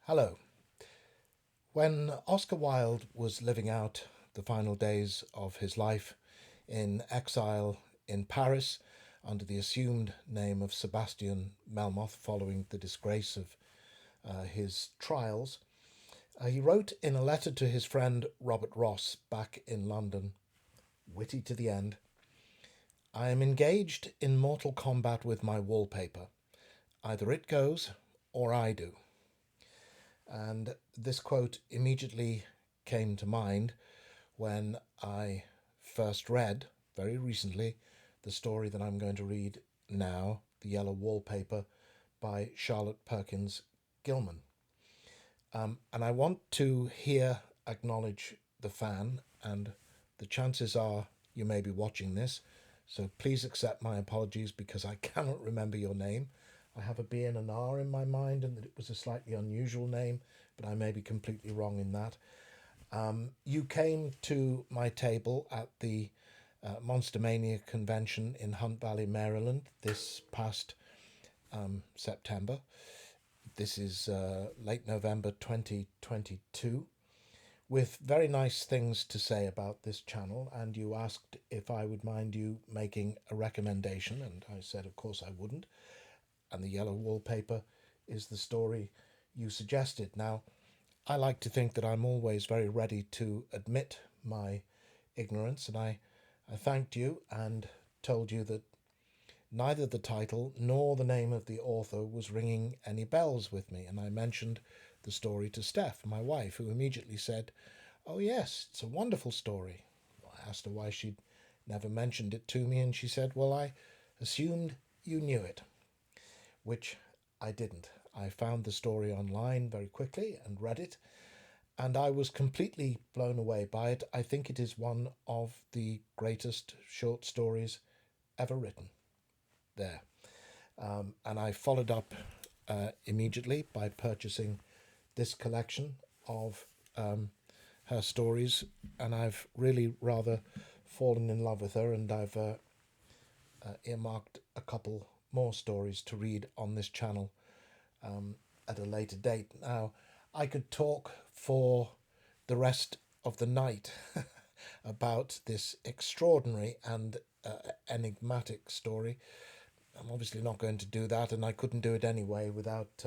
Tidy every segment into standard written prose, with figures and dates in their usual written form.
Hello. When Oscar Wilde was living out the final days of his life in exile in Paris under the assumed name of Sebastian Melmoth following the disgrace of his trials, he wrote in a letter to his friend Robert Ross back in London, witty to the end: I am engaged in mortal combat with my wallpaper. Either it goes or I do. And this quote immediately came to mind when I first read, very recently, the story that I'm going to read now, The Yellow Wallpaper by Charlotte Perkins Gilman. And I want to here acknowledge the fan, and the chances are you may be watching this, so please accept my apologies because I cannot remember your name. I have a B and an R in my mind, and that it was a slightly unusual name, but I may be completely wrong in that. You came to my table at the Monster Mania convention in Hunt Valley, Maryland, this past September. This is late November 2022, with very nice things to say about this channel. And you asked if I would mind you making a recommendation, and I said, of course, I wouldn't. And The Yellow Wallpaper is the story you suggested. Now, I like to think that I'm always very ready to admit my ignorance, and I thanked you and told you that neither the title nor the name of the author was ringing any bells with me. And I mentioned the story to Steph, my wife, who immediately said, "Oh, yes, it's a wonderful story." I asked her why she'd never mentioned it to me, and she said, "Well, I assumed you knew it," which I didn't. I found the story online very quickly and read it, and I was completely blown away by it. I think it is one of the greatest short stories ever written. There. And I followed up immediately by purchasing this collection of her stories, and I've really rather fallen in love with her, and I've earmarked a couple more stories to read on this channel at a later date. Now, I could talk for the rest of the night about this extraordinary and enigmatic story. I'm obviously not going to do that, and I couldn't do it anyway without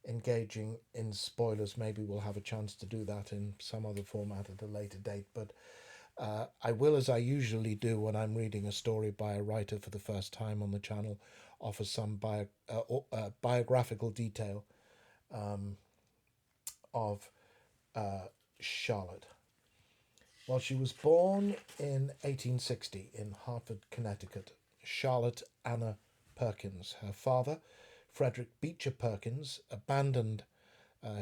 engaging in spoilers. Maybe we'll have a chance to do that in some other format at a later date, but I will, as I usually do when I'm reading a story by a writer for the first time on the channel, offer some biographical detail of Charlotte. Well, she was born in 1860 in Hartford, Connecticut, Charlotte Anna Perkins. Her father, Frederick Beecher Perkins, abandoned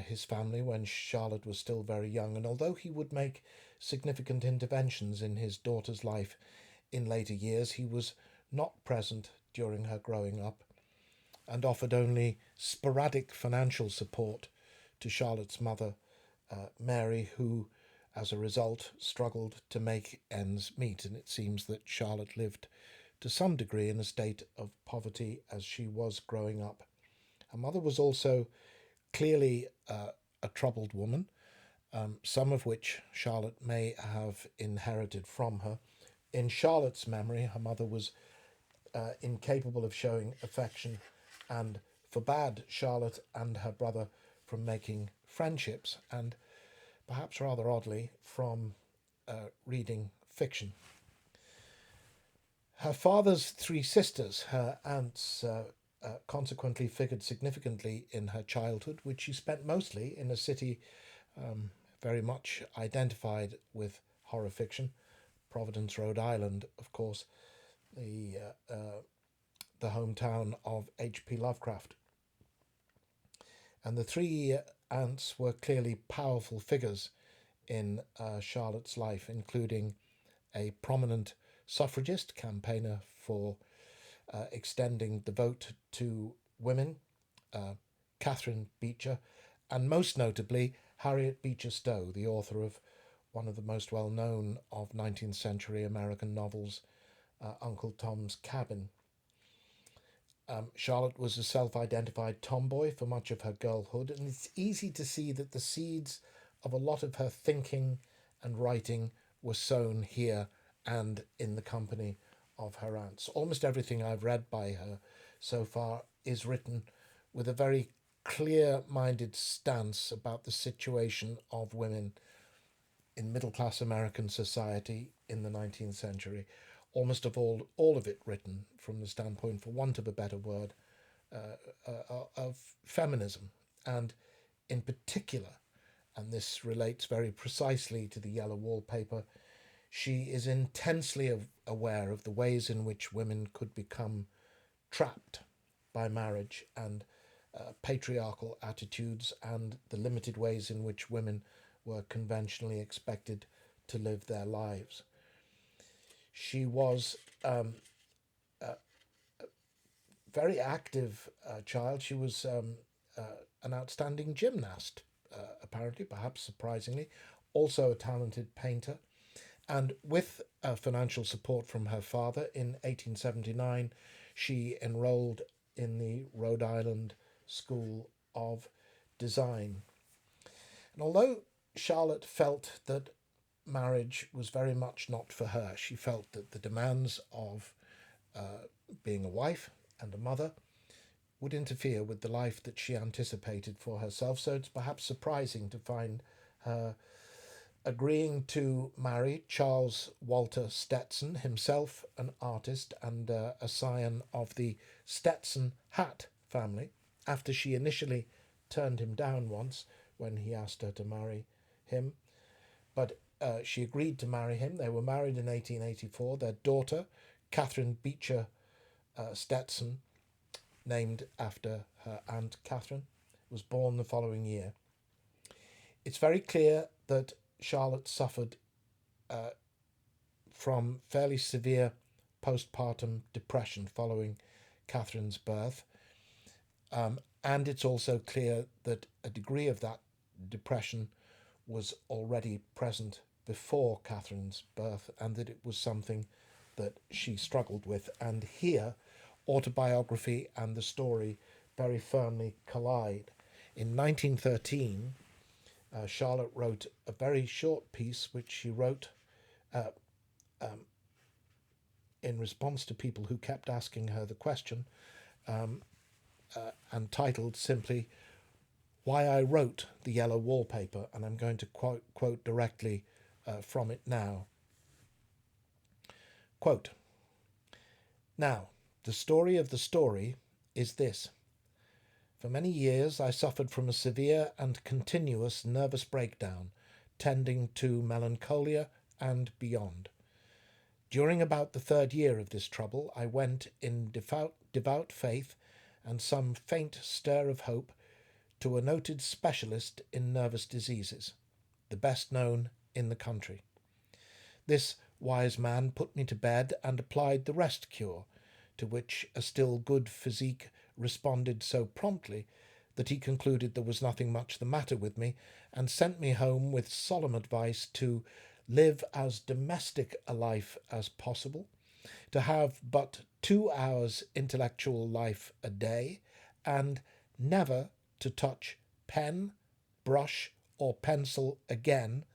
his family when Charlotte was still very young, and although he would make significant interventions in his daughter's life in later years, he was not present during her growing up and offered only sporadic financial support to Charlotte's mother, Mary, who, as a result, struggled to make ends meet. And it seems that Charlotte lived to some degree in a state of poverty as she was growing up. Her mother was also clearly a troubled woman, some of which Charlotte may have inherited from her. In Charlotte's memory, her mother was incapable of showing affection and forbade Charlotte and her brother from making friendships, and perhaps rather oddly, from reading fiction. Her father's three sisters, her aunts, consequently figured significantly in her childhood, which she spent mostly in a city very much identified with horror fiction, Providence, Rhode Island, of course, the the hometown of H.P. Lovecraft. And the three aunts were clearly powerful figures in Charlotte's life, including a prominent suffragist campaigner for extending the vote to women, Catherine Beecher, and most notably Harriet Beecher Stowe, the author of one of the most well known of 19th century American novels, Uncle Tom's Cabin. Charlotte was a self-identified tomboy for much of her girlhood, and it's easy to see that the seeds of a lot of her thinking and writing were sown here and in the company of her aunts. Almost everything I've read by her so far is written with a very clear minded stance about the situation of women in middle class American society in the 19th century. Almost all of it written from the standpoint, for want of a better word, of feminism. And in particular, and this relates very precisely to the yellow wallpaper, she is intensely aware of the ways in which women could become trapped by marriage and patriarchal attitudes and the limited ways in which women were conventionally expected to live their lives. She was very active child. She was an outstanding gymnast, apparently, perhaps surprisingly, also a talented painter. And with financial support from her father in 1879, she enrolled in the Rhode Island School of Design. And although Charlotte felt that marriage was very much not for her, she felt that the demands of being a wife and a mother would interfere with the life that she anticipated for herself. So it's perhaps surprising to find her agreeing to marry Charles Walter Stetson, himself an artist and a scion of the Stetson hat family, after she initially turned him down once when he asked her to marry him. But she agreed to marry him. They were married in 1884. Their daughter, Catherine Beecher Stetson, named after her Aunt Catherine, was born the following year. It's very clear that Charlotte suffered from fairly severe postpartum depression following Catherine's birth. And it's also clear that a degree of that depression was already present before Catherine's birth and that it was something that she struggled with. And here, autobiography and the story very firmly collide. In 1913, Charlotte wrote a very short piece which she wrote in response to people who kept asking her the question, and titled simply Why I Wrote the Yellow Wallpaper, and I'm going to quote directly from it now. Quote, "Now, the story of the story is this. For many years I suffered from a severe and continuous nervous breakdown, tending to melancholia and beyond. During about the third year of this trouble, I went in devout faith and some faint stir of hope to a noted specialist in nervous diseases, the best known in the country. This wise man put me to bed and applied the rest cure, to which a still good physique responded so promptly that he concluded there was nothing much the matter with me, and sent me home with solemn advice to live as domestic a life as possible, to have but 2 hours intellectual life a day, and never to touch pen, brush, or pencil again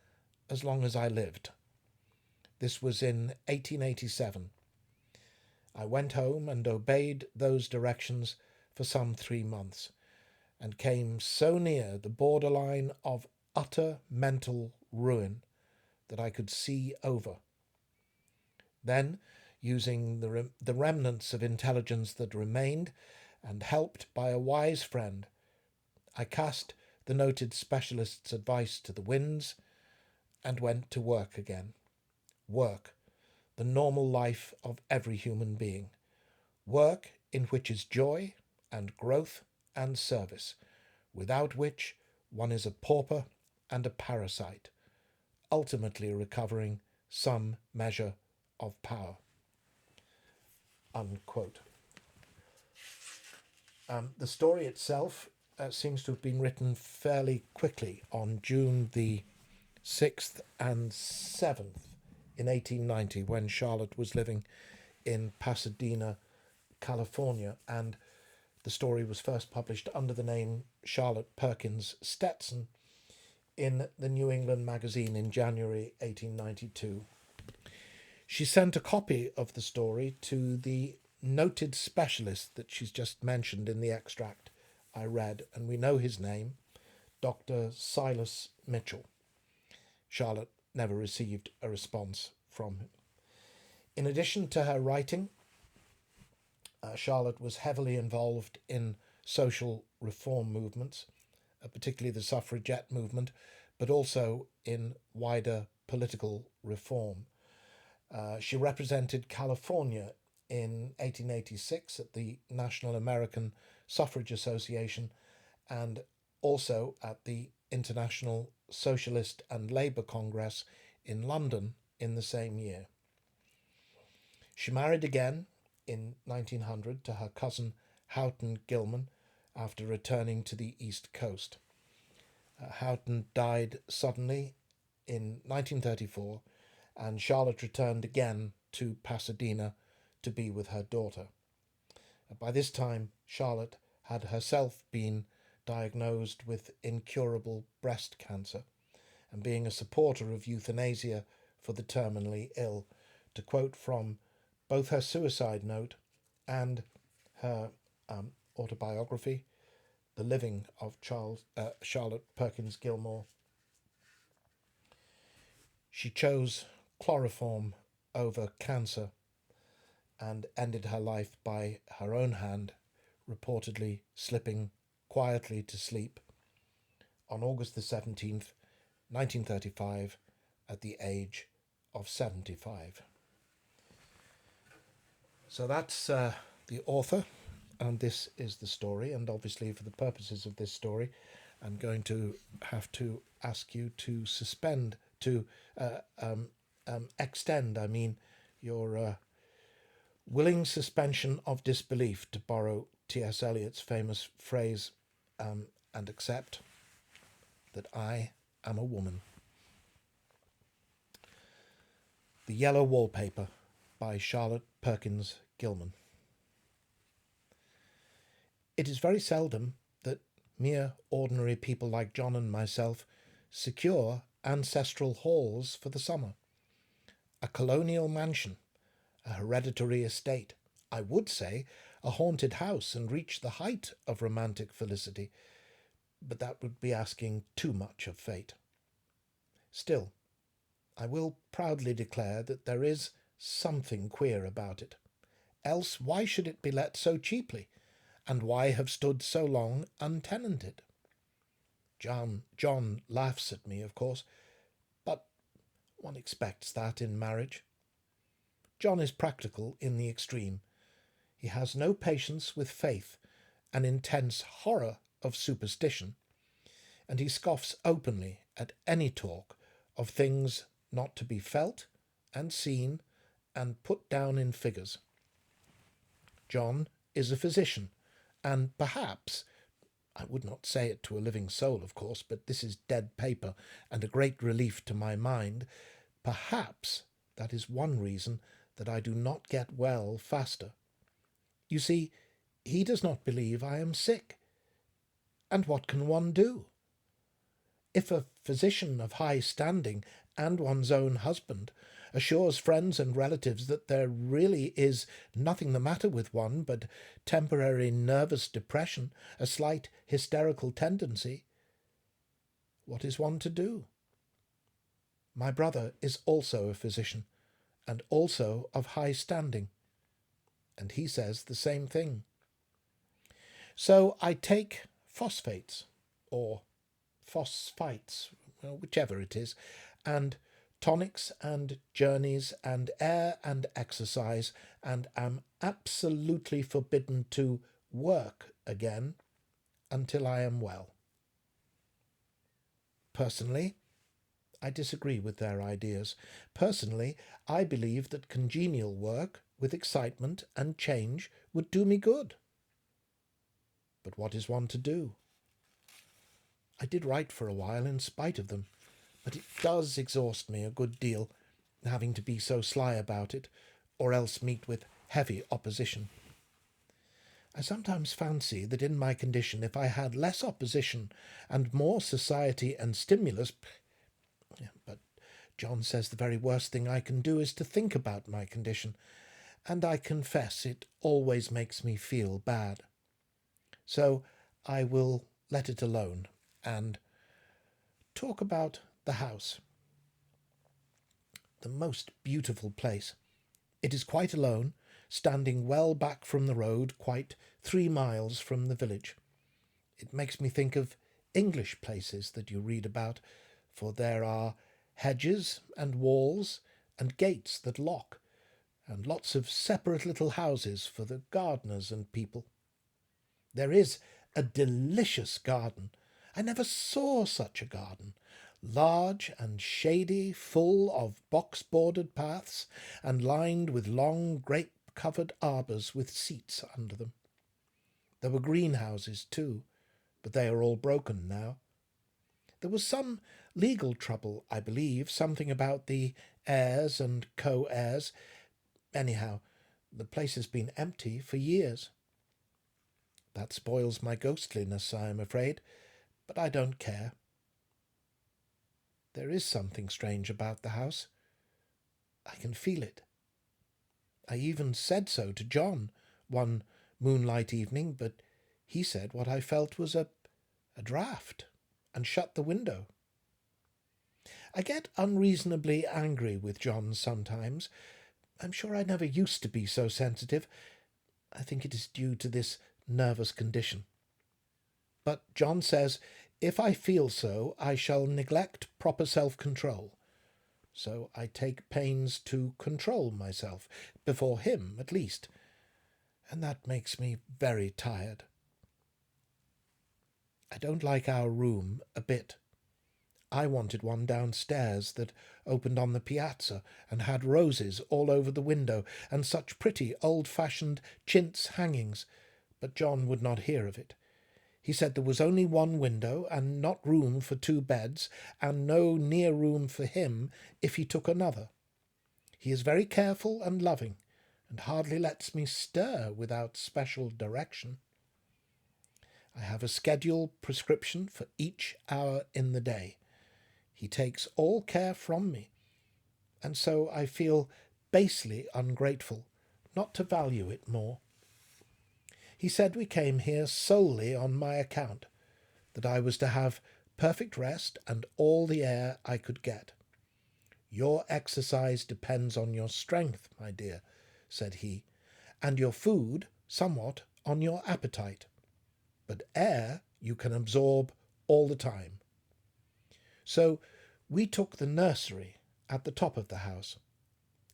as long as I lived. This was in 1887. I went home and obeyed those directions for some 3 months, and came so near the borderline of utter mental ruin that I could see over. Then, using the remnants of intelligence that remained, and helped by a wise friend, I cast the noted specialist's advice to the winds and went to work again. Work, the normal life of every human being. Work in which is joy and growth and service, without which one is a pauper and a parasite, ultimately recovering some measure of power." Unquote. The story itself seems to have been written fairly quickly on June the 6th and 7th in 1890, when Charlotte was living in Pasadena, California, and The story was first published under the name Charlotte Perkins Stetson in the New England magazine in January 1892. She sent a copy of the story to the noted specialist that she's just mentioned in the extract I read, and we know his name, Dr. Silas Mitchell. Charlotte never received a response from him. In addition to her writing, Charlotte was heavily involved in social reform movements, particularly the suffragette movement, but also in wider political reform. She represented California in 1886 at the National American Suffrage Association and also at the International Socialist and Labour Congress in London in the same year. She married again in 1900 to her cousin Houghton Gilman after returning to the East Coast. Houghton died suddenly in 1934, and Charlotte returned again to Pasadena to be with her daughter. By this time, Charlotte had herself been diagnosed with incurable breast cancer, and being a supporter of euthanasia for the terminally ill, to quote from both her suicide note and her autobiography, The Living of Charlotte Perkins Gilmore. She chose chloroform over cancer and ended her life by her own hand, reportedly slipping quietly to sleep on August the 17th, 1935, at the age of 75. So that's the author, and this is the story. And obviously, for the purposes of this story, I'm going to have to ask you to extend, your willing suspension of disbelief, to borrow T.S. Eliot's famous phrase, and accept that I am a woman. The Yellow Wallpaper by Charlotte Perkins Gilman. It is very seldom that mere ordinary people like John and myself secure ancestral halls for the summer. A colonial mansion, a hereditary estate, I would say a haunted house, and reach the height of romantic felicity, but that would be asking too much of fate. Still, I will proudly declare that there is something queer about it. Else why should it be let so cheaply, and why have stood so long untenanted? John laughs at me, of course, but one expects that in marriage. John is practical in the extreme. He has no patience with faith, an intense horror of superstition, and he scoffs openly at any talk of things not to be felt and seen and put down in figures. John is a physician, and perhaps, I would not say it to a living soul, of course, but this is dead paper and a great relief to my mind, perhaps that is one reason that I do not get well faster. You see, he does not believe I am sick. And what can one do? If a physician of high standing and one's own husband assures friends and relatives that there really is nothing the matter with one but temporary nervous depression, a slight hysterical tendency, what is one to do? My brother is also a physician, and also of high standing, and he says the same thing. So I take phosphates, or phosphites, whichever it is, and tonics and journeys and air and exercise, and am absolutely forbidden to work again until I am well. Personally, I disagree with their ideas. Personally, I believe that congenial work with excitement and change would do me good. But what is one to do? I did write for a while in spite of them, but it does exhaust me a good deal, having to be so sly about it, or else meet with heavy opposition. I sometimes fancy that in my condition, if I had less opposition and more society and stimulus, but John says the very worst thing I can do is to think about my condition, and I confess it always makes me feel bad. So I will let it alone and talk about the house. The most beautiful place. It is quite alone, standing well back from the road, quite 3 miles from the village. It makes me think of English places that you read about, for there are hedges and walls and gates that lock, and lots of separate little houses for the gardeners and people. There is a delicious garden. I never saw such a garden. Large and shady, full of box-bordered paths, and lined with long grape-covered arbours with seats under them. There were greenhouses too, but they are all broken now. There was some legal trouble, I believe, something about the heirs and co-heirs. Anyhow, the place has been empty for years. That spoils my ghostliness, I am afraid, but I don't care. There is something strange about the house. I can feel it. I even said so to John one moonlight evening, but he said what I felt was a draught, and shut the window. I get unreasonably angry with John sometimes. I'm sure I never used to be so sensitive. I think it is due to this nervous condition. But John says if I feel so, I shall neglect proper self-control. So I take pains to control myself, before him at least, and that makes me very tired. I don't like our room a bit. I wanted one downstairs that opened on the piazza and had roses all over the window and such pretty old-fashioned chintz hangings, but John would not hear of it. He said there was only one window and not room for 2 beds, and no near room for him if he took another. He is very careful and loving, and hardly lets me stir without special direction. I have a schedule prescription for each hour in the day. He takes all care from me, and so I feel basely ungrateful not to value it more. He said we came here solely on my account, that I was to have perfect rest and all the air I could get. Your exercise depends on your strength, my dear, said he, and your food somewhat on your appetite. But air you can absorb all the time. So we took the nursery at the top of the house.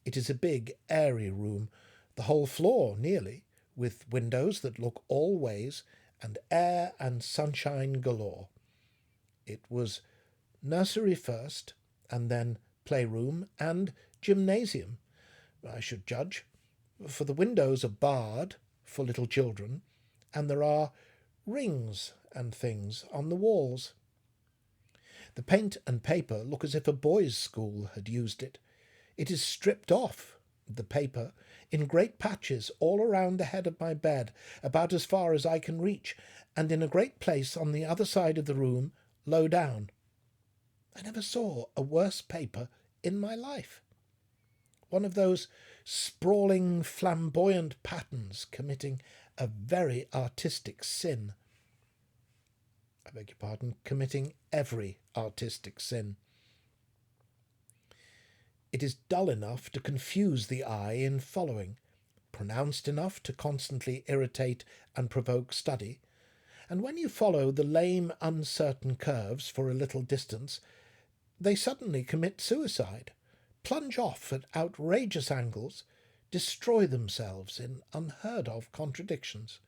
It is a big, airy room, the whole floor nearly, with windows that look all ways, and air and sunshine galore. It was nursery first, and then playroom and gymnasium, I should judge, for the windows are barred for little children, and there are rings and things on the walls. The paint and paper look as if a boys' school had used it. It is stripped off, the paper, in great patches all around the head of my bed, about as far as I can reach, and in a great place on the other side of the room, low down. I never saw a worse paper in my life. One of those sprawling, flamboyant patterns committing a very artistic sin. I beg your pardon, committing every artistic sin. It is dull enough to confuse the eye in following, pronounced enough to constantly irritate and provoke study, and when you follow the lame, uncertain curves for a little distance, they suddenly commit suicide, plunge off at outrageous angles, destroy themselves in unheard-of contradictions.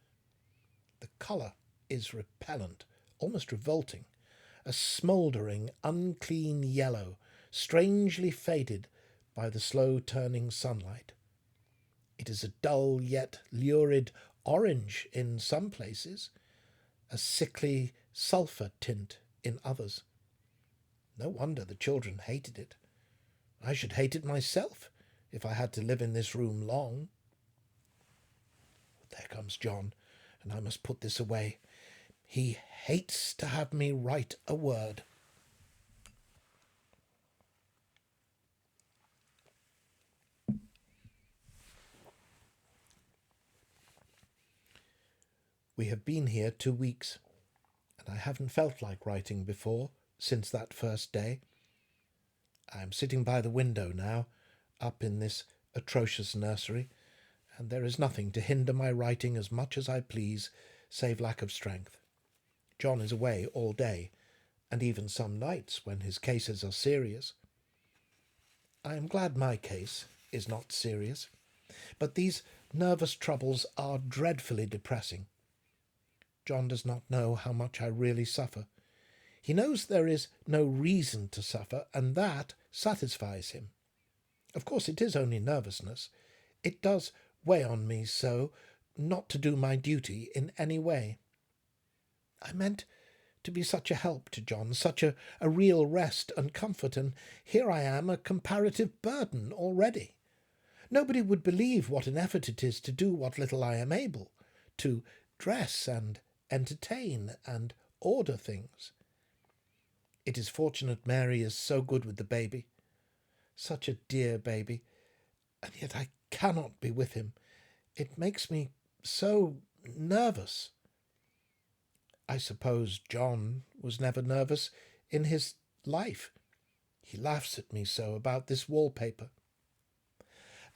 The colour is repellent, almost revolting, a smouldering, unclean yellow, strangely faded by the slow-turning sunlight. It is a dull yet lurid orange in some places, a sickly sulphur tint in others. No wonder the children hated it. I should hate it myself if I had to live in this room long. There comes John, and I must put this away. He hates to have me write a word. We have been here 2 weeks, and I haven't felt like writing before, since that first day. I am sitting by the window now, up in this atrocious nursery, and there is nothing to hinder my writing as much as I please, save lack of strength. John is away all day, and even some nights when his cases are serious. I am glad my case is not serious, but these nervous troubles are dreadfully depressing. John does not know how much I really suffer. He knows there is no reason to suffer, and that satisfies him. Of course, it is only nervousness. It does weigh on me so not to do my duty in any way. I meant to be such a help to John, such a real rest and comfort, and here I am a comparative burden already. Nobody would believe what an effort it is to do what little I am able, to dress and entertain and order things. It is fortunate Mary is so good with the baby. Such a dear baby, and yet I cannot be with him. It makes me so nervous. I suppose John was never nervous in his life. He laughs at me so about this wallpaper.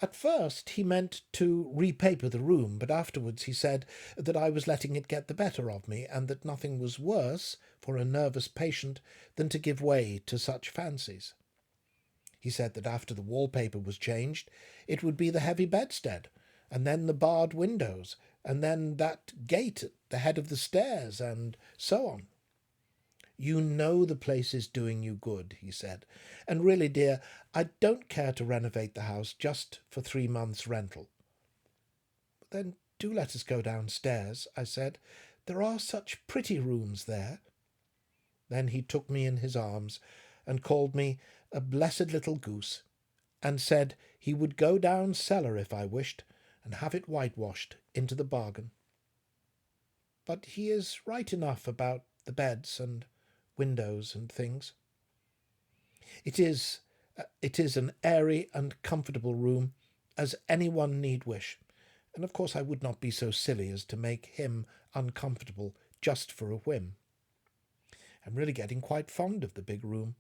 At first he meant to repaper the room, but afterwards he said that I was letting it get the better of me, and that nothing was worse for a nervous patient than to give way to such fancies. He said that after the wallpaper was changed, it would be the heavy bedstead, and then the barred windows, and then that gate at the head of the stairs, and so on. You know the place is doing you good, he said, and really, dear, I don't care to renovate the house just for 3 months' rental. Then do let us go downstairs, I said. There are such pretty rooms there. Then he took me in his arms and called me a blessed little goose, and said he would go down cellar if I wished, and have it whitewashed into the bargain. But he is right enough about the beds and windows and things. It is an airy and comfortable room, as anyone need wish, and of course I would not be so silly as to make him uncomfortable just for a whim. I'm really getting quite fond of the big room.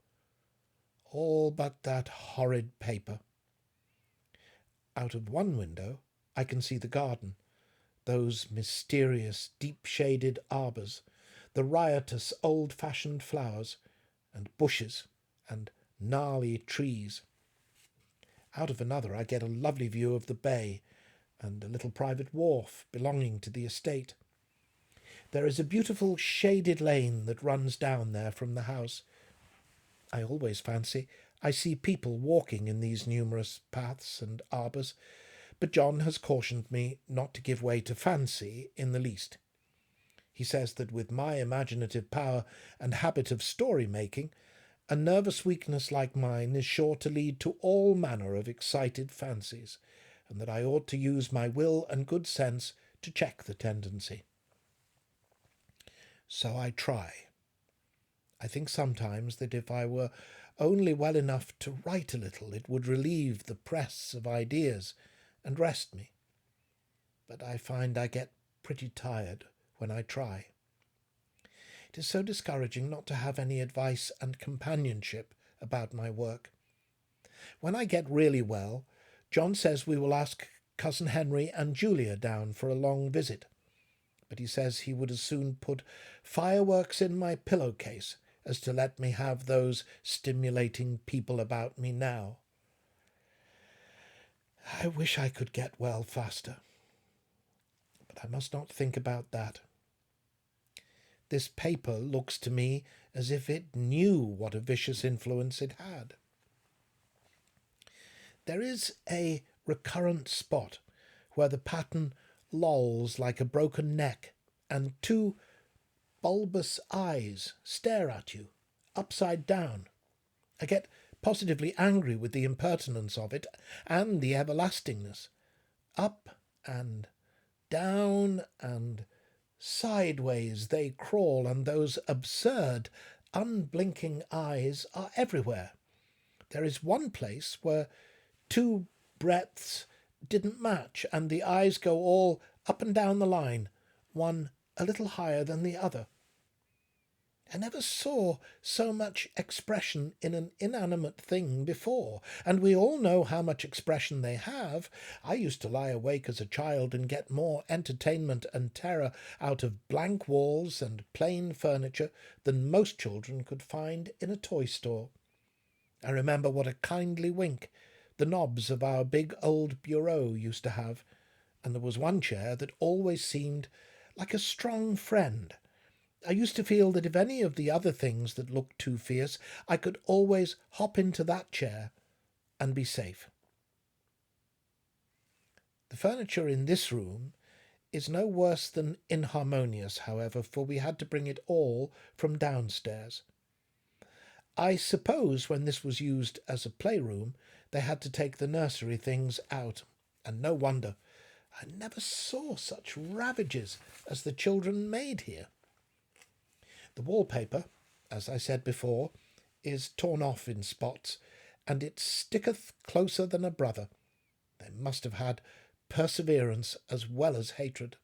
All but that horrid paper. Out of one window I can see the garden, those mysterious, deep-shaded arbours, the riotous, old-fashioned flowers, and bushes, and gnarly trees. Out of another I get a lovely view of the bay, and a little private wharf belonging to the estate. There is a beautiful shaded lane that runs down there from the house. I always fancy I see people walking in these numerous paths and arbours, but John has cautioned me not to give way to fancy in the least. He says that with my imaginative power and habit of story-making, a nervous weakness like mine is sure to lead to all manner of excited fancies, and that I ought to use my will and good sense to check the tendency. So I try. I think sometimes that if I were only well enough to write a little, it would relieve the press of ideas and rest me. But I find I get pretty tired when I try. It is so discouraging not to have any advice and companionship about my work. When I get really well, John says we will ask Cousin Henry and Julia down for a long visit, but he says he would as soon put fireworks in my pillowcase as to let me have those stimulating people about me now. I wish I could get well faster, but I must not think about that. This paper looks to me as if it knew what a vicious influence it had. There is a recurrent spot where the pattern lolls like a broken neck, and 2 bulbous eyes stare at you, upside down. I get positively angry with the impertinence of it, and the everlastingness. Up and down and Sideways they crawl, and those absurd, unblinking eyes are everywhere. There is one place where two breadths didn't match, and the eyes go all up and down the line, one a little higher than the other. I never saw so much expression in an inanimate thing before, and we all know how much expression they have. I used to lie awake as a child and get more entertainment and terror out of blank walls and plain furniture than most children could find in a toy store. I remember what a kindly wink the knobs of our big old bureau used to have, and there was one chair that always seemed like a strong friend. I used to feel that if any of the other things that looked too fierce, I could always hop into that chair and be safe. The furniture in this room is no worse than inharmonious, however, for we had to bring it all from downstairs. I suppose when this was used as a playroom, they had to take the nursery things out, and no wonder. I never saw such ravages as the children made here. The wallpaper, as I said before, is torn off in spots, and it sticketh closer than a brother. They must have had perseverance as well as hatred.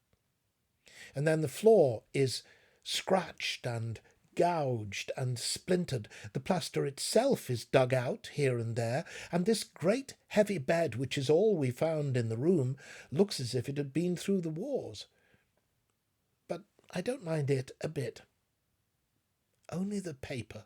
And then the floor is scratched and gouged and splintered. The plaster itself is dug out here and there, and this great heavy bed, which is all we found in the room, looks as if it had been through the wars. But I don't mind it a bit. Only the paper.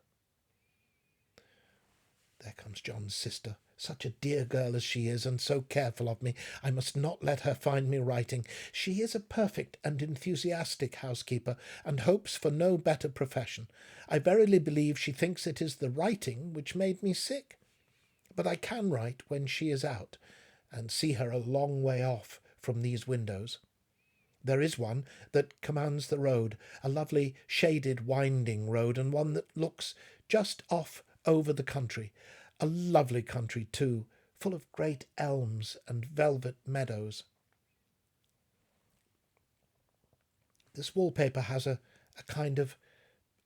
There comes John's sister, such a dear girl as she is, and so careful of me. I must not let her find me writing. She is a perfect and enthusiastic housekeeper, and hopes for no better profession. I verily believe she thinks it is the writing which made me sick. But I can write when she is out, and see her a long way off from these windows. There is one that commands the road, a lovely shaded winding road, and one that looks just off over the country, a lovely country too, full of great elms and velvet meadows. This wallpaper has a kind of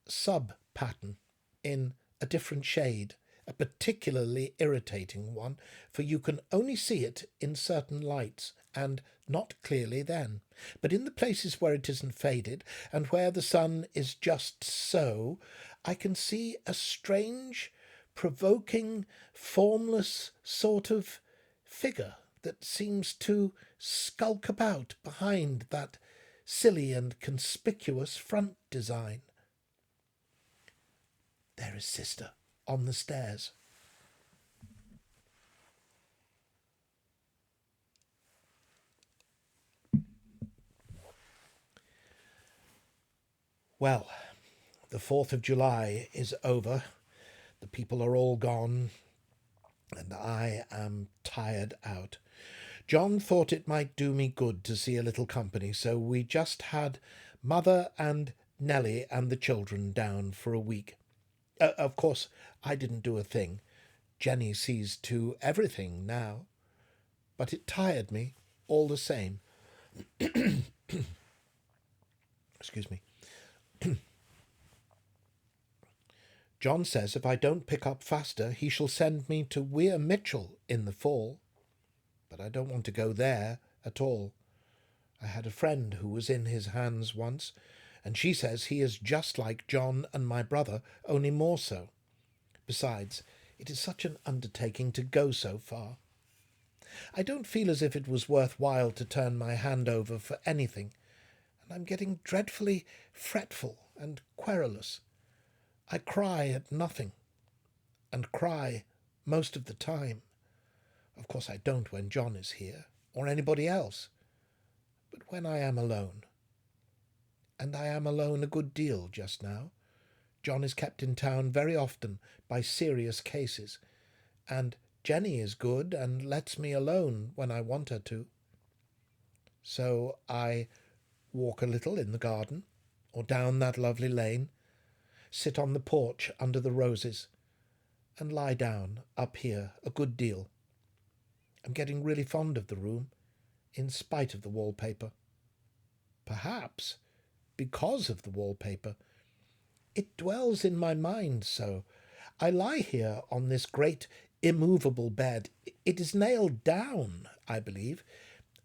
sub-pattern in a different shade, a particularly irritating one, for you can only see it in certain lights, and not clearly then. But in the places where it isn't faded, and where the sun is just so, I can see a strange, provoking, formless sort of figure that seems to skulk about behind that silly and conspicuous front design. There is sister on the stairs. Well, the 4th of July is over. The people are all gone, and I am tired out. John thought it might do me good to see a little company, so we just had Mother and Nellie and the children down for a week. Of course, I didn't do a thing. Jenny sees to everything now. But it tired me all the same. Excuse me. John says if I don't pick up faster, he shall send me to Weir Mitchell in the fall. But I don't want to go there at all. I had a friend who was in his hands once, and she says he is just like John and my brother, only more so. Besides, it is such an undertaking to go so far. I don't feel as if it was worth while to turn my hand over for anything, and I'm getting dreadfully fretful and querulous. I cry at nothing, and cry most of the time. Of course I don't when John is here, or anybody else, but when I am alone. And I am alone a good deal just now. John is kept in town very often by serious cases, and Jenny is good and lets me alone when I want her to. So I walk a little in the garden, or down that lovely lane, sit on the porch under the roses, and lie down up here a good deal. I'm getting really fond of the room, in spite of the wallpaper. Perhaps because of the wallpaper. It dwells in my mind so. I lie here on this great immovable bed. It is nailed down, I believe,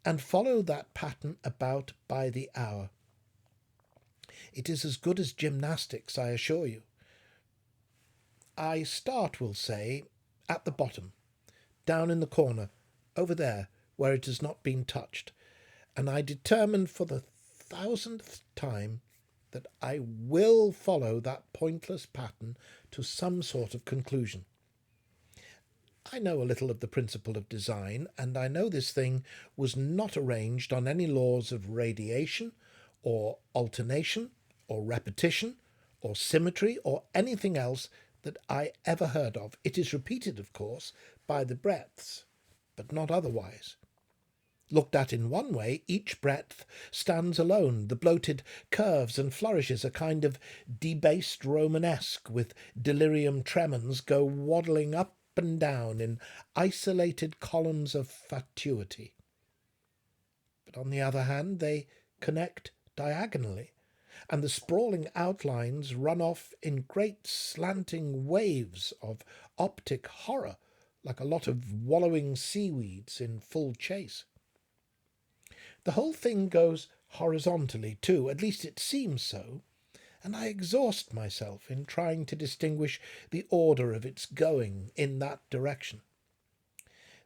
and follow that pattern about by the hour. It is as good as gymnastics, I assure you. I start, we'll say, at the bottom, down in the corner, over there, where it has not been touched, and I determine for the 1000th time that I will follow that pointless pattern to some sort of conclusion. I know a little of the principle of design, and I know this thing was not arranged on any laws of radiation, or alternation, or repetition, or symmetry, or anything else that I ever heard of. It is repeated, of course, by the breadths, but not otherwise. Looked at in one way, each breadth stands alone. The bloated curves and flourishes, a kind of debased Romanesque, with delirium tremens, go waddling up and down in isolated columns of fatuity. But on the other hand, they connect diagonally, and the sprawling outlines run off in great slanting waves of optic horror, like a lot of wallowing seaweeds in full chase. The whole thing goes horizontally too, at least it seems so, and I exhaust myself in trying to distinguish the order of its going in that direction.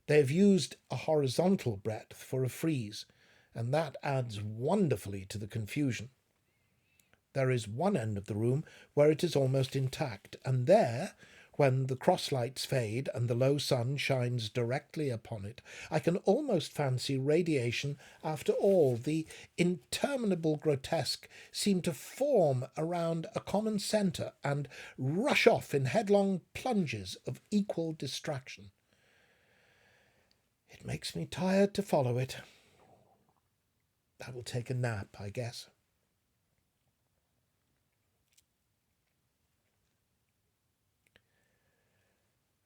They have used a horizontal breadth for a frieze, and that adds wonderfully to the confusion. There is one end of the room where it is almost intact, and there, when the cross-lights fade and the low sun shines directly upon it, I can almost fancy radiation after all. The interminable grotesque seem to form around a common centre and rush off in headlong plunges of equal distraction. It makes me tired to follow it. I will take a nap, I guess.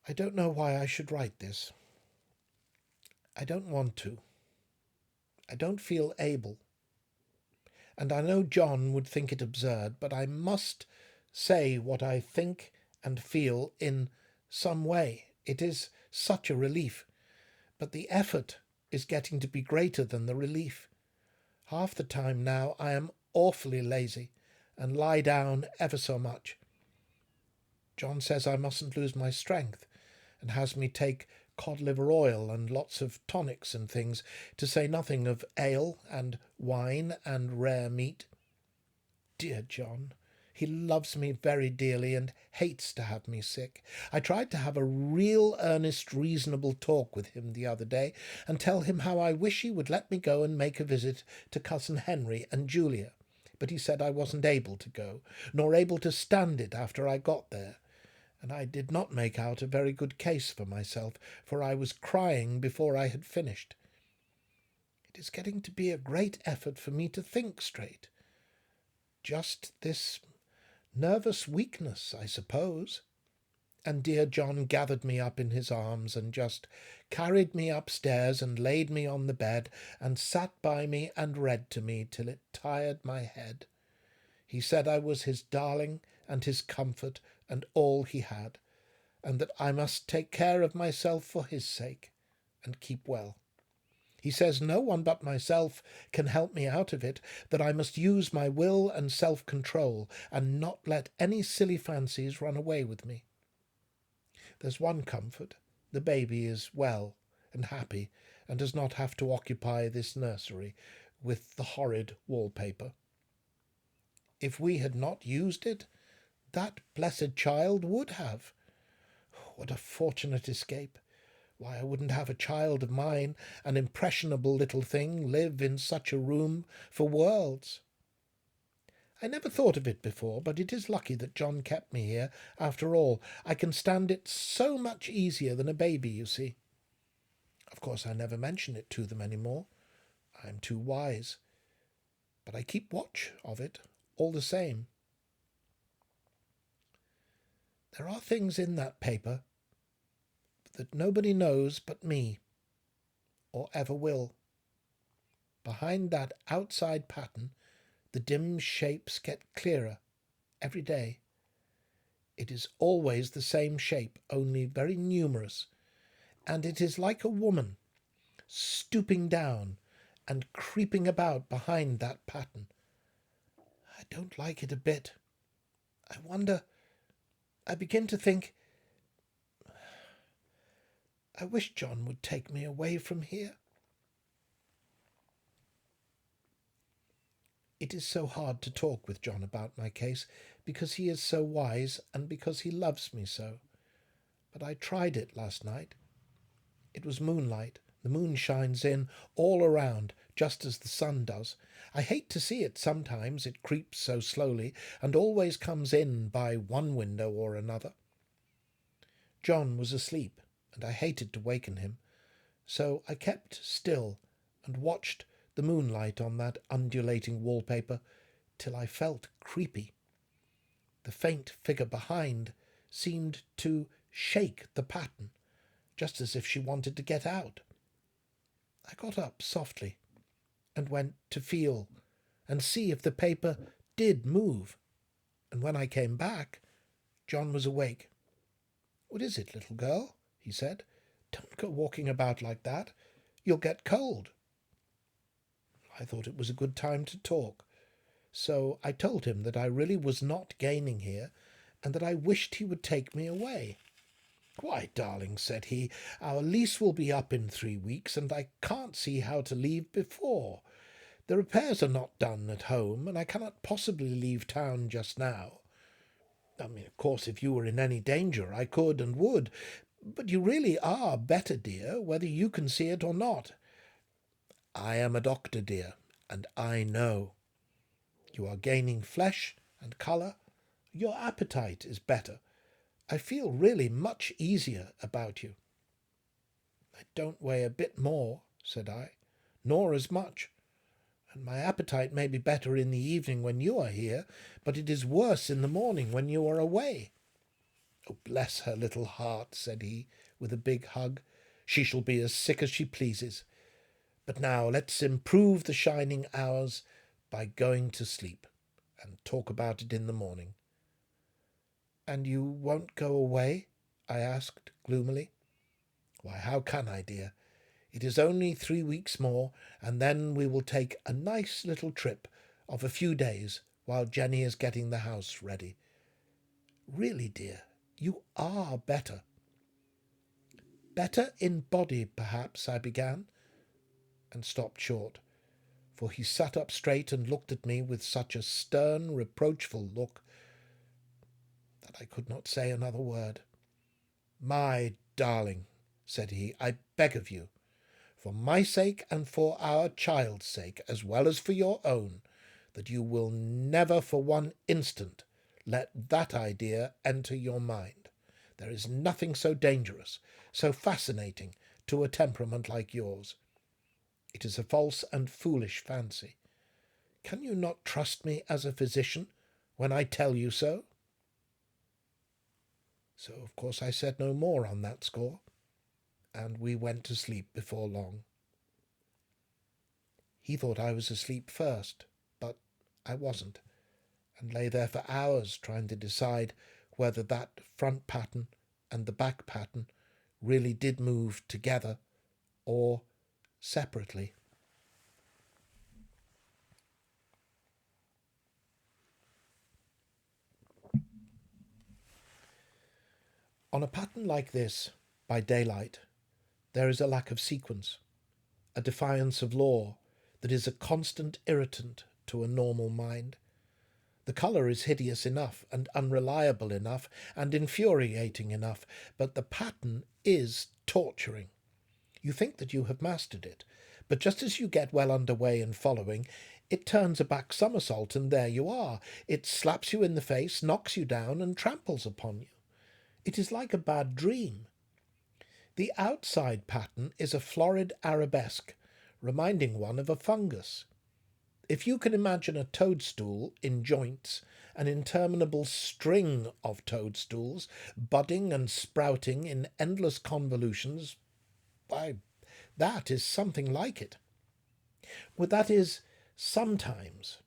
I don't know why I should write this. I don't want to. I don't feel able. And I know John would think it absurd, but I must say what I think and feel in some way. It is such a relief. But the effort is getting to be greater than the relief. Half the time now I am awfully lazy and lie down ever so much. John says I mustn't lose my strength, and has me take cod liver oil and lots of tonics and things, to say nothing of ale and wine and rare meat. Dear John, he loves me very dearly and hates to have me sick. I tried to have a real earnest reasonable talk with him the other day, and tell him how I wish he would let me go and make a visit to cousin Henry and Julia, but he said I wasn't able to go, nor able to stand it after I got there. And I did not make out a very good case for myself, for I was crying before I had finished. It is getting to be a great effort for me to think straight. Just this nervous weakness, I suppose. And dear John gathered me up in his arms and just carried me upstairs and laid me on the bed and sat by me and read to me till it tired my head. He said I was his darling and his comfort and all he had, and that I must take care of myself for his sake, and keep well. He says no one but myself can help me out of it, that I must use my will and self-control, and not let any silly fancies run away with me. There's one comfort. The baby is well and happy, and does not have to occupy this nursery with the horrid wallpaper. If we had not used it, that blessed child would have. What a fortunate escape! Why, I wouldn't have a child of mine, an impressionable little thing, live in such a room for worlds. I never thought of it before, but it is lucky that John kept me here, after all. I can stand it so much easier than a baby, you see. Of course I never mention it to them any more. I am too wise. But I keep watch of it, all the same. There are things in that paper that nobody knows but me, or ever will. Behind that outside pattern The dim shapes get clearer every day. It is always the same shape, only very numerous, and it is like a woman stooping down and creeping about behind that pattern. I don't like it a bit. I wonder, I begin to think, I wish John would take me away from here. It is so hard to talk with John about my case, because he is so wise and because he loves me so. But I tried it last night. It was moonlight. The moon shines in all around, just as the sun does. I hate to see it sometimes, it creeps so slowly, and always comes in by one window or another. John was asleep, and I hated to waken him, so I kept still and watched the moonlight on that undulating wallpaper till I felt creepy. The faint figure behind seemed to shake the pattern, just as if she wanted to get out. I got up softly and went to feel and see if the paper did move, and when I came back, John was awake. "What is it, little girl?" he said. "Don't go walking about like that. You'll get cold." I thought it was a good time to talk, so I told him that I really was not gaining here, and that I wished he would take me away. "Why, darling," said he, "our lease will be up in 3 weeks, and I can't see how to leave before. The repairs are not done at home, and I cannot possibly leave town just now. Of course, if you were in any danger, I could and would, but you really are better, dear, whether you can see it or not. I am a doctor, dear, and I know. You are gaining flesh and colour. Your appetite is better. I feel really much easier about you." "I don't weigh a bit more," said I, "nor as much, and my appetite may be better in the evening when you are here, but it is worse in the morning when you are away." "Oh, bless her little heart," said he, with a big hug. "She shall be as sick as she pleases. But now let's improve the shining hours by going to sleep, and talk about it in the morning." "And you won't go away?" I asked gloomily. "Why, how can I, dear? It is only 3 weeks more, and then we will take a nice little trip of a few days while Jenny is getting the house ready. Really, dear, you are better." "Better in body, perhaps," I began, and stopped short, for he sat up straight and looked at me with such a stern, reproachful look that I could not say another word. "My darling," said he, "I beg of you, for my sake and for our child's sake, as well as for your own, that you will never for one instant let that idea enter your mind. There is nothing so dangerous, so fascinating to a temperament like yours. It is a false and foolish fancy. Can you not trust me as a physician when I tell you so?" So, of course, I said no more on that score, and we went to sleep before long. He thought I was asleep first, but I wasn't, and lay there for hours trying to decide whether that front pattern and the back pattern really did move together or separately. On a pattern like this, by daylight, there is a lack of sequence, a defiance of law that is a constant irritant to a normal mind. The colour is hideous enough and unreliable enough and infuriating enough, but the pattern is torturing. You think that you have mastered it, but just as you get well under way in following, it turns a back somersault, and there you are. It slaps you in the face, knocks you down, and tramples upon you. It is like a bad dream. The outside pattern is a florid arabesque, reminding one of a fungus. If you can imagine a toadstool in joints, an interminable string of toadstools, budding and sprouting in endless convolutions, why, that is something like it. Well, that is, sometimes.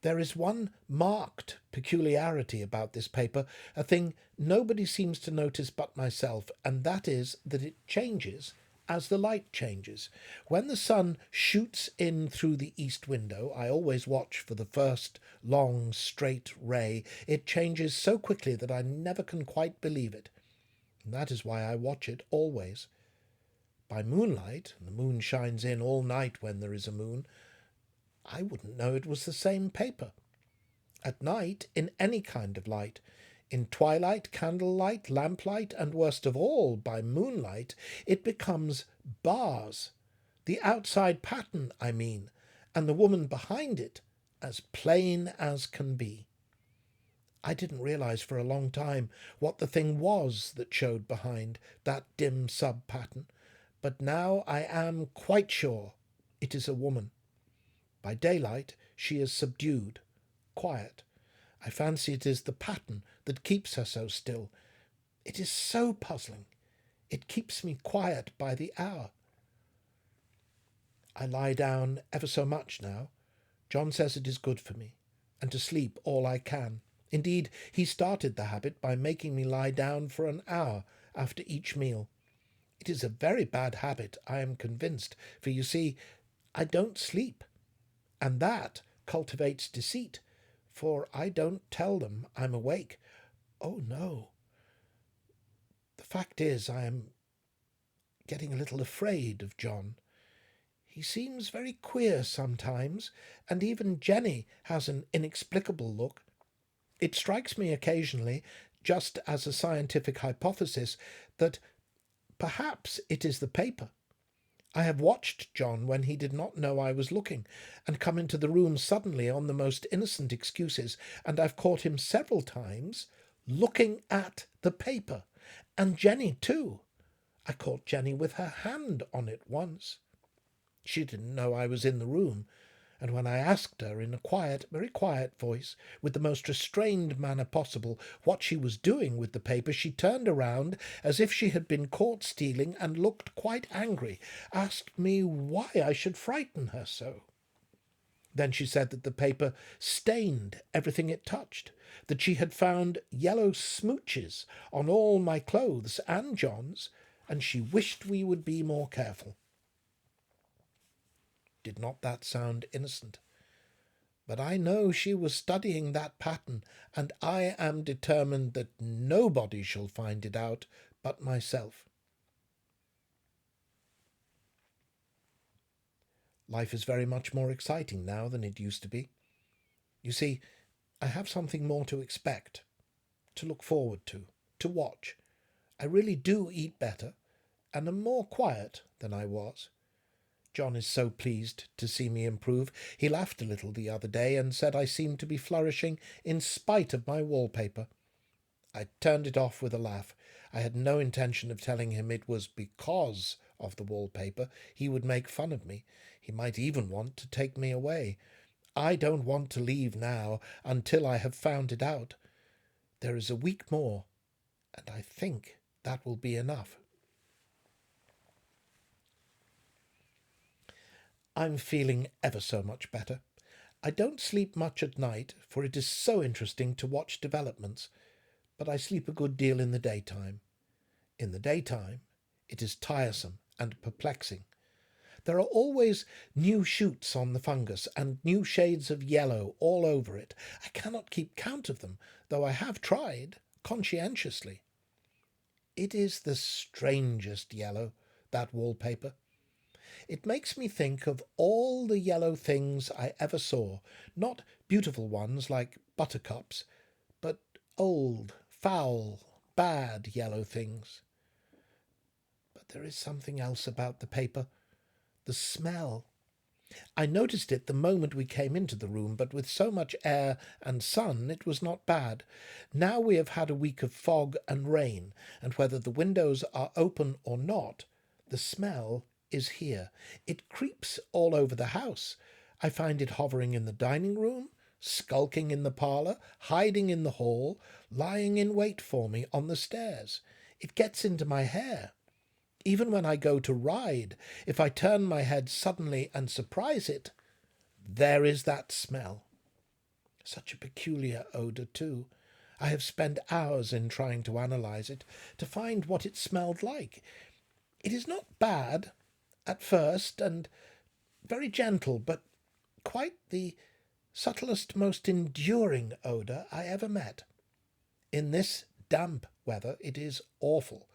There is one marked peculiarity about this paper, a thing nobody seems to notice but myself, and that is that it changes as the light changes. When the sun shoots in through the east window, I always watch for the first long, straight ray. It changes so quickly that I never can quite believe it. And that is why I watch it always. By moonlight, and the moon shines in all night when there is a moon, I wouldn't know it was the same paper. At night, in any kind of light, in twilight, candlelight, lamplight, and worst of all, by moonlight, it becomes bars, the outside pattern, I mean, and the woman behind it, as plain as can be. I didn't realize for a long time what the thing was that showed behind that dim sub-pattern, but now I am quite sure it is a woman. By daylight she is subdued, quiet. I fancy it is the pattern that keeps her so still. It is so puzzling. It keeps me quiet by the hour. I lie down ever so much now. John says it is good for me, and to sleep all I can. Indeed, he started the habit by making me lie down for an hour after each meal. It is a very bad habit, I am convinced, for you see, I don't sleep, and that cultivates deceit, for I don't tell them I'm awake. Oh, no. The fact is, I am getting a little afraid of John. He seems very queer sometimes, and even Jenny has an inexplicable look. It strikes me occasionally, just as a scientific hypothesis, that perhaps it is the paper. I have watched John when he did not know I was looking, and come into the room suddenly on the most innocent excuses, and I've caught him several times looking at the paper. And Jenny, too. I caught Jenny with her hand on it once. She didn't know I was in the room, and when I asked her in a quiet, very quiet voice, with the most restrained manner possible, what she was doing with the paper, she turned around as if she had been caught stealing and looked quite angry, asked me why I should frighten her so. Then she said that the paper stained everything it touched, that she had found yellow smooches on all my clothes and John's, and she wished we would be more careful. Did not that sound innocent? But I know she was studying that pattern, and I am determined that nobody shall find it out but myself. Life is very much more exciting now than it used to be. You see, I have something more to expect, to look forward to watch. I really do eat better, and am more quiet than I was. John is so pleased to see me improve. He laughed a little the other day and said I seemed to be flourishing in spite of my wallpaper. I turned it off with a laugh. I had no intention of telling him it was because of the wallpaper. He would make fun of me. He might even want to take me away. I don't want to leave now until I have found it out. There is a week more, and I think that will be enough. I'm feeling ever so much better. I don't sleep much at night, for it is so interesting to watch developments, but I sleep a good deal in the daytime. In the daytime, it is tiresome and perplexing. There are always new shoots on the fungus, and new shades of yellow all over it. I cannot keep count of them, though I have tried conscientiously. It is the strangest yellow, that wallpaper. It makes me think of all the yellow things I ever saw, not beautiful ones like buttercups, but old, foul, bad yellow things. But there is something else about the paper. The smell. I noticed it the moment we came into the room, but with so much air and sun it was not bad. Now we have had a week of fog and rain, and whether the windows are open or not, the smell is here. It creeps all over the house. I find it hovering in the dining room, skulking in the parlour, hiding in the hall, lying in wait for me on the stairs. It gets into my hair. Even when I go to ride, if I turn my head suddenly and surprise it, there is that smell. Such a peculiar odour, too. I have spent hours in trying to analyse it, to find what it smelled like. It is not bad at first, and very gentle, but quite the subtlest, most enduring odour I ever met. In this damp weather it is awful.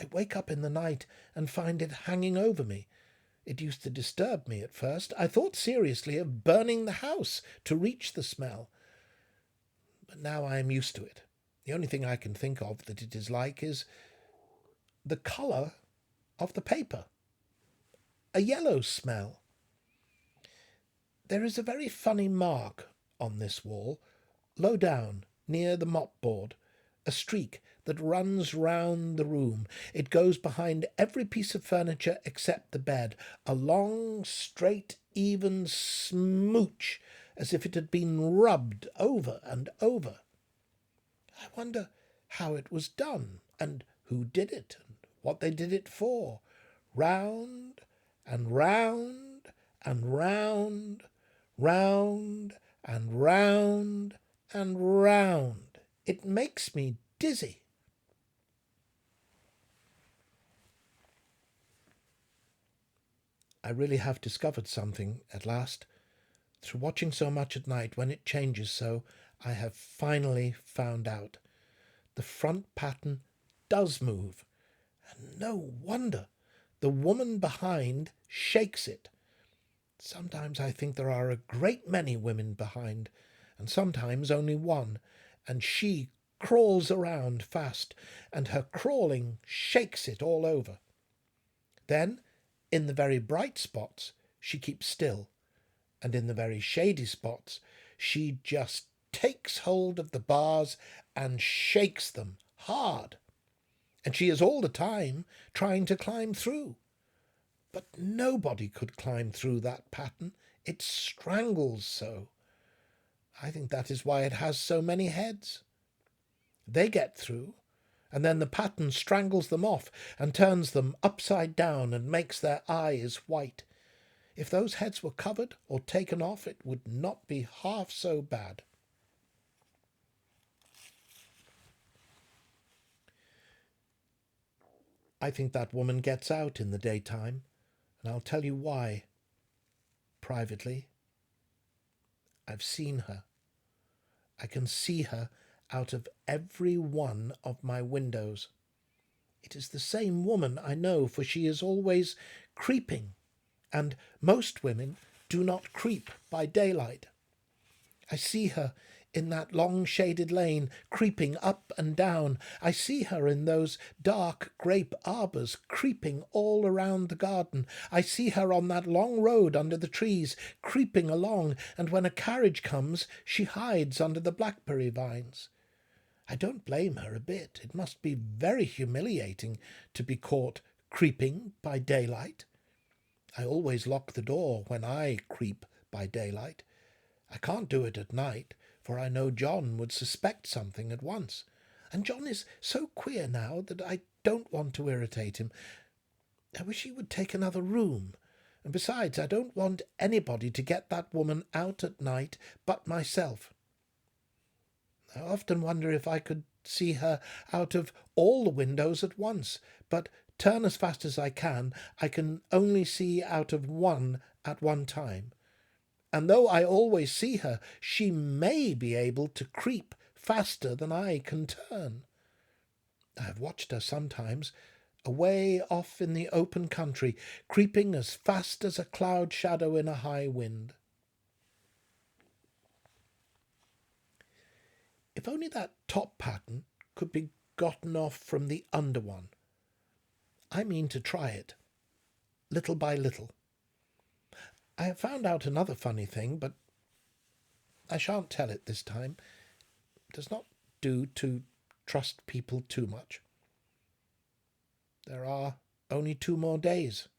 I wake up in the night and find it hanging over me. It used to disturb me at first. I thought seriously of burning the house to reach the smell. But now I am used to it. The only thing I can think of that it is like is the colour of the paper. A yellow smell. There is a very funny mark on this wall, low down, near the mop-board, a streak that runs round the room. It goes behind every piece of furniture except the bed, a long, straight, even smooch, as if it had been rubbed over and over. I wonder how it was done, and who did it, and what they did it for. Round and round and round, round and round and round. It makes me dizzy. I really have discovered something at last. Through watching so much at night, when it changes so, I have finally found out. The front pattern does move, and no wonder. The woman behind shakes it. Sometimes I think there are a great many women behind, and sometimes only one, and she crawls around fast, and her crawling shakes it all over. Then, in the very bright spots, she keeps still, and in the very shady spots, she just takes hold of the bars and shakes them hard. And she is all the time trying to climb through. But nobody could climb through that pattern. It strangles so. I think that is why it has so many heads. They get through, and then the pattern strangles them off and turns them upside down and makes their eyes white. If those heads were covered or taken off, it would not be half so bad. I think that woman gets out in the daytime, and I'll tell you why. Privately, I've seen her. I can see her out of every one of my windows. It is the same woman, I know, for she is always creeping, and most women do not creep by daylight. I see her in that long shaded lane, creeping up and down. I see her in those dark grape arbours, creeping all around the garden. I see her on that long road under the trees, creeping along, and when a carriage comes, she hides under the blackberry vines. I don't blame her a bit. It must be very humiliating to be caught creeping by daylight. I always lock the door when I creep by daylight. I can't do it at night, for I know John would suspect something at once. And John is so queer now that I don't want to irritate him. I wish he would take another room. And besides, I don't want anybody to get that woman out at night but myself. I often wonder if I could see her out of all the windows at once, but turn as fast as I can only see out of one at one time. And though I always see her, she may be able to creep faster than I can turn. I have watched her sometimes, away off in the open country, creeping as fast as a cloud shadow in a high wind. If only that top pattern could be gotten off from the under one. I mean to try it, little by little. I have found out another funny thing, but I shan't tell it this time. It does not do to trust people too much. There are only 2 more days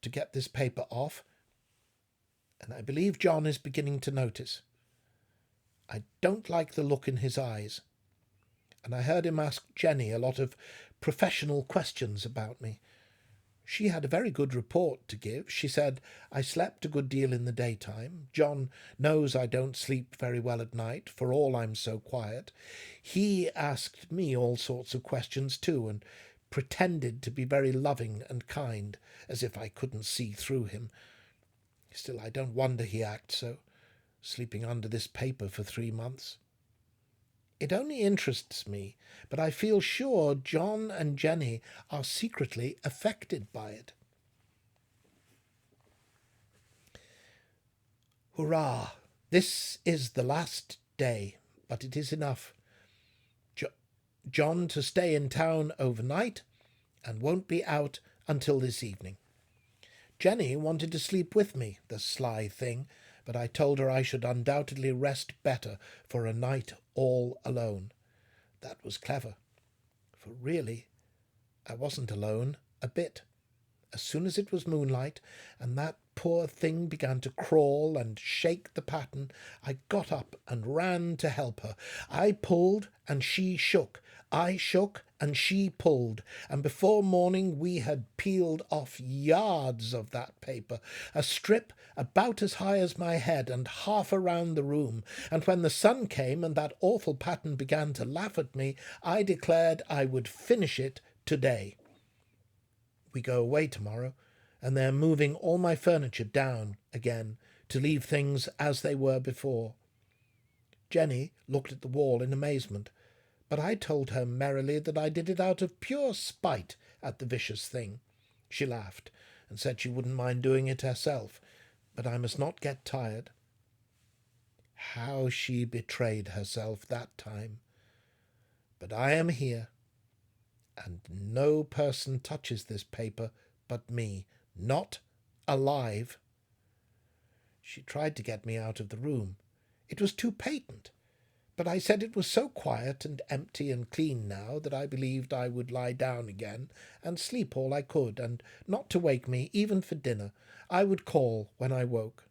to get this paper off, and I believe John is beginning to notice. I don't like the look in his eyes, and I heard him ask Jenny a lot of professional questions about me. She had a very good report to give. She said, I slept a good deal in the daytime. John knows I don't sleep very well at night, for all I'm so quiet. He asked me all sorts of questions too, and pretended to be very loving and kind, as if I couldn't see through him. Still, I don't wonder he acts so, sleeping under this paper for 3 months. It only interests me, but I feel sure John and Jenny are secretly affected by it. Hurrah! This is the last day, but it is enough. John to stay in town overnight and won't be out until this evening. Jenny wanted to sleep with me, the sly thing, but I told her I should undoubtedly rest better for a night all alone. That was clever, for really I wasn't alone a bit. As soon as it was moonlight, and that poor thing began to crawl and shake the pattern, I got up and ran to help her. I pulled, and she shook. I shook, and she pulled, and before morning we had peeled off yards of that paper, a strip about as high as my head and half around the room, and when the sun came and that awful pattern began to laugh at me, I declared I would finish it today. We go away tomorrow, and they're moving all my furniture down again to leave things as they were before. Jenny looked at the wall in amazement, but I told her merrily that I did it out of pure spite at the vicious thing. She laughed and said she wouldn't mind doing it herself, but I must not get tired. How she betrayed herself that time! But I am here, and no person touches this paper but me, not alive. She tried to get me out of the room. It was too patent, but I said it was so quiet and empty and clean now that I believed I would lie down again and sleep all I could, and not to wake me, even for dinner. I would call when I woke.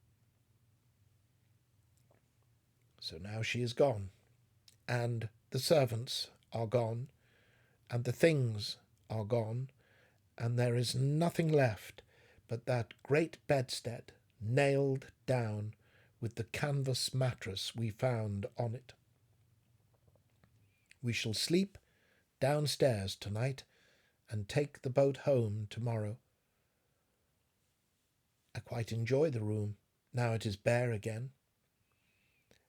So now she is gone, and the servants are gone, and the things are gone, and there is nothing left but that great bedstead nailed down with the canvas mattress we found on it. We shall sleep downstairs tonight and take the boat home tomorrow. I quite enjoy the room, now it is bare again.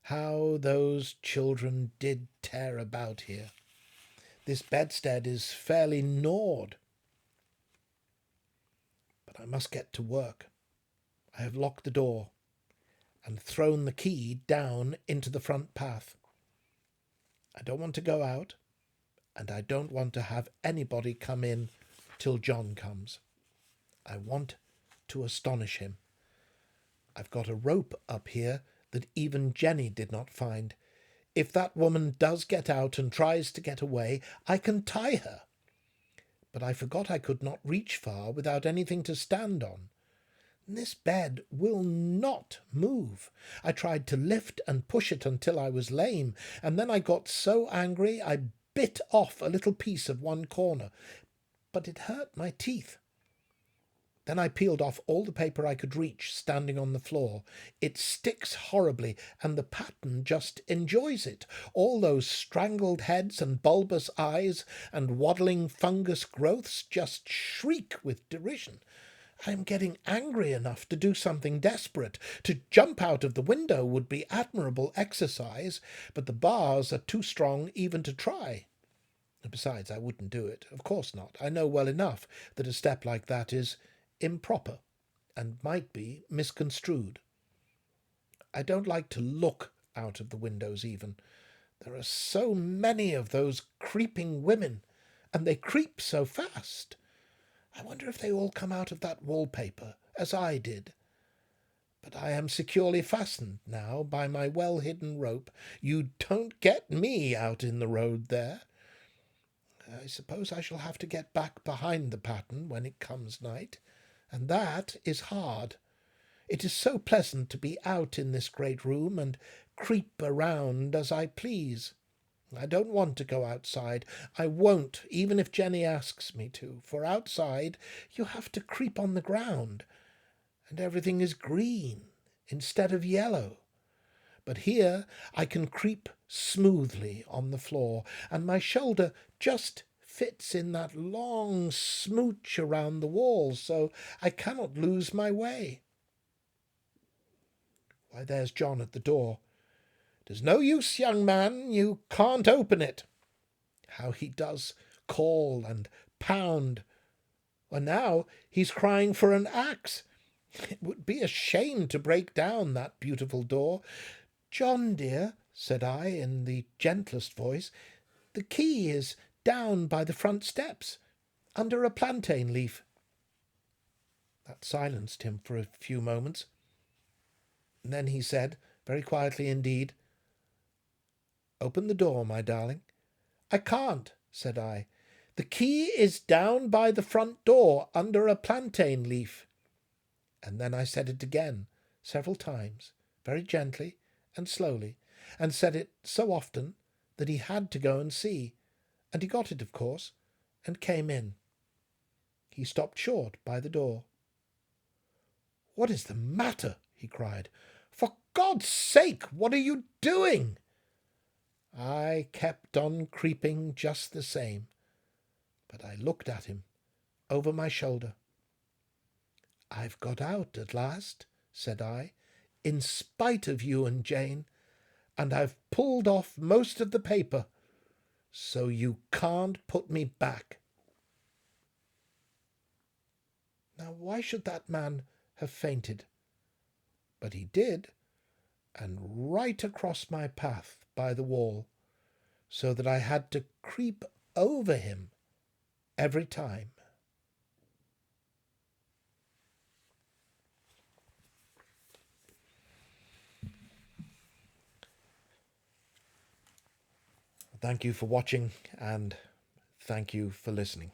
How those children did tear about here! This bedstead is fairly gnawed. But I must get to work. I have locked the door and thrown the key down into the front path. I don't want to go out, and I don't want to have anybody come in till John comes. I want to astonish him. I've got a rope up here that even Jenny did not find. If that woman does get out and tries to get away, I can tie her. But I forgot I could not reach far without anything to stand on. This bed will not move. I tried to lift and push it until I was lame, and then I got so angry I bit off a little piece of one corner, but it hurt my teeth. Then I peeled off all the paper I could reach, standing on the floor. It sticks horribly, and the pattern just enjoys it. All those strangled heads and bulbous eyes and waddling fungus growths just shriek with derision. I am getting angry enough to do something desperate. To jump out of the window would be admirable exercise, but the bars are too strong even to try. Besides, I wouldn't do it. Of course not. I know well enough that a step like that is improper and might be misconstrued. I don't like to look out of the windows even. There are so many of those creeping women, and they creep so fast. I wonder if they all come out of that wallpaper, as I did. But I am securely fastened now by my well-hidden rope. You don't get me out in the road there. I suppose I shall have to get back behind the pattern when it comes night, and that is hard. It is so pleasant to be out in this great room and creep around as I please. I don't want to go outside. I won't, even if Jenny asks me to, for outside you have to creep on the ground, and everything is green instead of yellow. But here I can creep smoothly on the floor, and my shoulder just fits in that long smooch around the wall, so I cannot lose my way. Why, there's John at the door. "'Tis no use, young man, you can't open it." How he does call and pound! And now he's crying for an axe. It would be a shame to break down that beautiful door. "John, dear," said I, in the gentlest voice, "the key is down by the front steps, under a plantain leaf." That silenced him for a few moments. And then he said, very quietly indeed, "Open the door, my darling." "I can't," said I. "The key is down by the front door, under a plantain leaf." And then I said it again, several times, very gently and slowly, and said it so often that he had to go and see, and he got it, of course, and came in. He stopped short by the door. "What is the matter?" he cried. "For God's sake, what are you doing?" I kept on creeping just the same, but I looked at him over my shoulder. "I've got out at last," said I, "in spite of you and Jane, and I've pulled off most of the paper, so you can't put me back." Now why should that man have fainted? But he did, and right across my path by the wall, so that I had to creep over him every time. Thank you for watching, and thank you for listening.